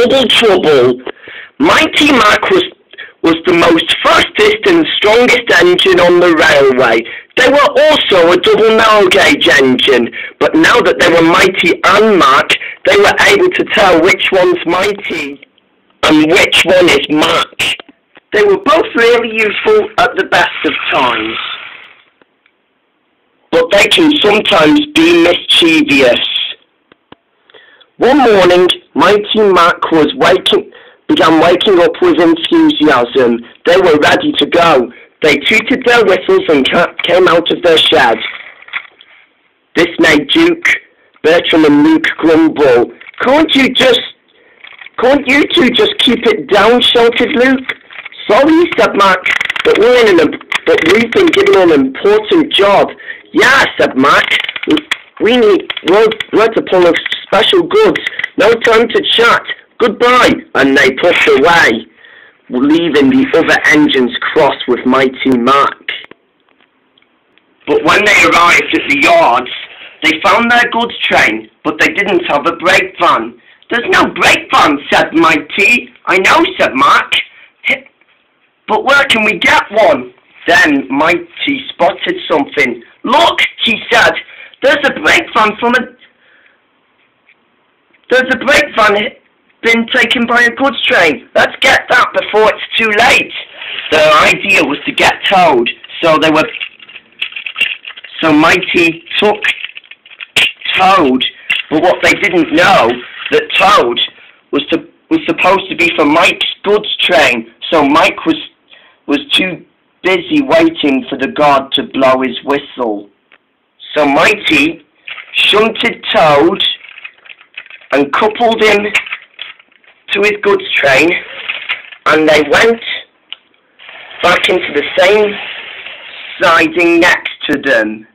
double trouble. Mighty Mac was the most fastest and strongest engine on the railway. They were also a double narrow gauge engine, but now that they were Mighty and Mac, they were able to tell which one's Mighty and which one is Mac. They were both really useful at the best of times, but they can sometimes be mischievous. One morning, Mighty Mac began waking up with enthusiasm. They were ready to go. They tooted their whistles and came out of their shed. This made Duke, Bertram and Luke grumble. Can't you two just keep it down?" shouted Luke. "Sorry," said Mac, but we've been given an important job." "Yeah," said Mac. We're to pull off special goods. No time to chat. Goodbye." And they pushed away, leaving the other engines cross with Mighty Mac. But when they arrived at the yards, they found their goods train, but they didn't have a brake van. "There's no brake van," said Mighty. "I know," said Mac. "But where can we get one?" Then Mighty spotted something. "Look," he said, "there's a brake van been taken by a goods train. Let's get that before it's too late." Their idea was to get Toad, so Mighty took Toad, but what they didn't know, that Toad was supposed to be for Mike's goods train, so Mike was too busy waiting for the guard to blow his whistle. So Mighty shunted Toad and coupled him to his goods train, and they went back into the same siding next to them,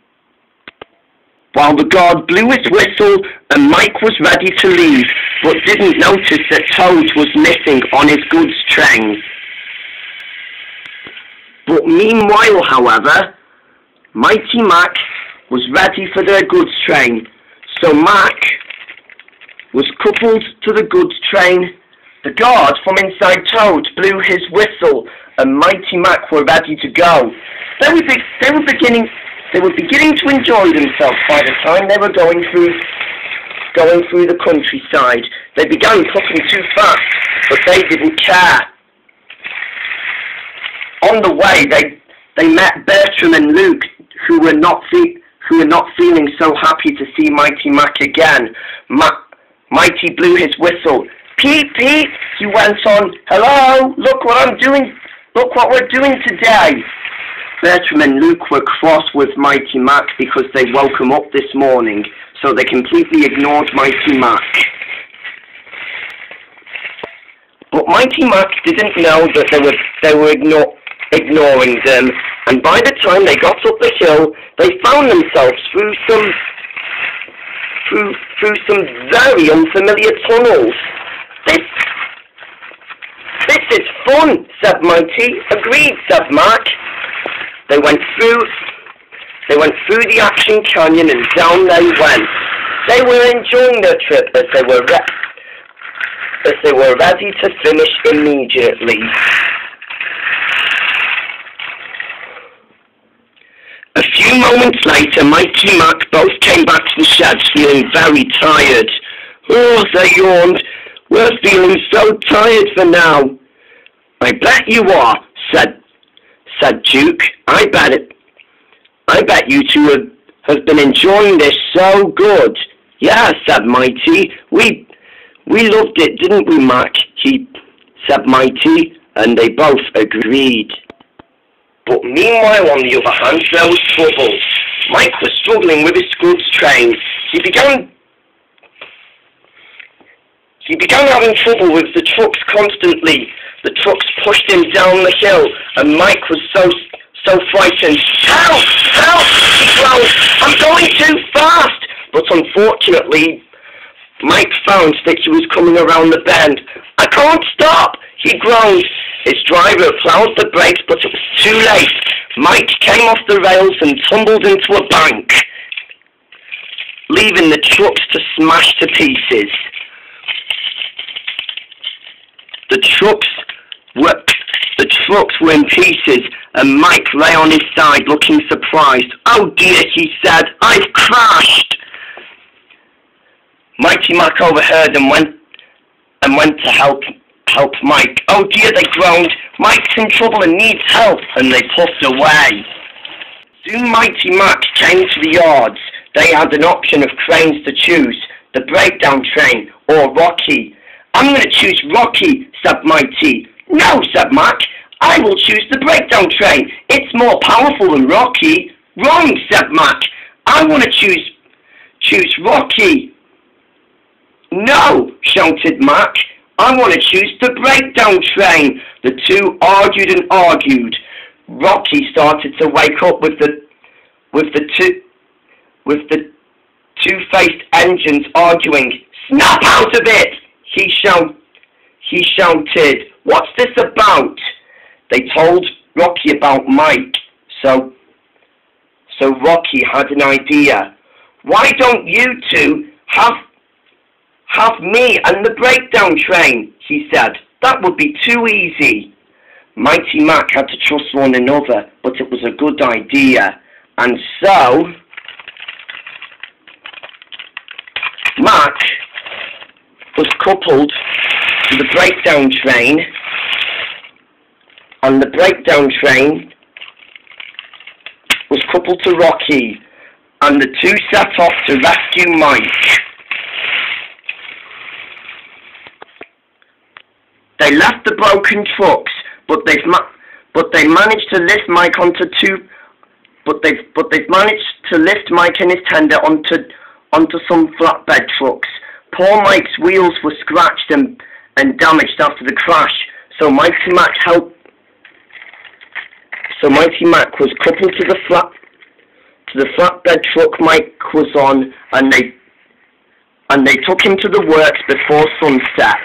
while the guard blew his whistle and Mike was ready to leave, but didn't notice that Toad was missing on his goods train. But meanwhile, however, Mighty Mac was ready for their goods train, so Mac was coupled to the goods train. The guard from inside Toad blew his whistle, and Mighty Mac were ready to go. They were beginning to enjoy themselves by the time they were going through the countryside. They began puffing too fast, but they didn't care. On the way, they met Bertram and Luke, who were not feeling so happy to see Mighty Mac again. Mighty blew his whistle. "Peep, peep," he went on. "Hello, look what I'm doing. Look what we're doing today." Bertram and Luke were cross with Mighty Mac because they woke him up this morning, so they completely ignored Mighty Mac. But Mighty Mac didn't know that they were ignoring them, and by the time they got up the hill, they found themselves through some very unfamiliar tunnels. This is fun," said Mighty. "Agreed," said Mac. They went through the Action Canyon and down they went. They were enjoying their trip as they were ready to finish immediately. A few moments later, Mighty Mac both came back to the sheds feeling very tired. "Oh," they yawned, "we're feeling so tired for now." "I bet you are," said Duke. I bet you two have been enjoying this so good." "Yeah," said Mighty. We loved it, didn't we, Mac?" said Mighty, and they both agreed. But meanwhile, on the other hand, there was trouble. Mike was struggling with his goods train. He began having trouble with the trucks constantly. The trucks pushed him down the hill, and Mike was so frightened. "Help! Help!" he groaned. "I'm going too fast!" But unfortunately, Mike found that he was coming around the bend. "I can't stop!" he groaned. His driver ploughed the brakes, but it was too late. Mike came off the rails and tumbled into a bank, leaving the trucks to smash to pieces. trucks were in pieces, and Mike lay on his side looking surprised. "Oh dear," he said, "I've crashed." Mighty Mac overheard and went to help Mike. "Oh dear," they groaned, "Mike's in trouble and needs help," and they puffed away. Soon Mighty Mac came to the yards. They had an option of cranes to choose, the breakdown train or Rocky. "I'm going to choose Rocky," said Mighty. "No," said Mac, "I will choose the breakdown train. It's more powerful than Rocky." "Wrong," said Mac, "I want to choose Rocky." "No," shouted Mac, "I want to choose the breakdown train." The two argued and argued. Rocky started to wake up with the two-faced engines arguing. "Snap out of it!" he shouted. "What's this about?" They told Rocky about Mike, so Rocky had an idea. "Why don't you two have me and the breakdown train?" he said. "That would be too easy." Mighty Mac had to trust one another, but it was a good idea, and so Mac was coupled to the breakdown train, and the breakdown train was coupled to Rocky, and the two set off to rescue Mike. They left the broken trucks, but they've managed to lift Mike onto two. But they've managed to lift Mike and his tender onto some flatbed trucks. Poor Mike's wheels were scratched and damaged after the crash, so Mighty Mac was coupled to the flatbed truck Mike was on, and they took him to the works before sunset.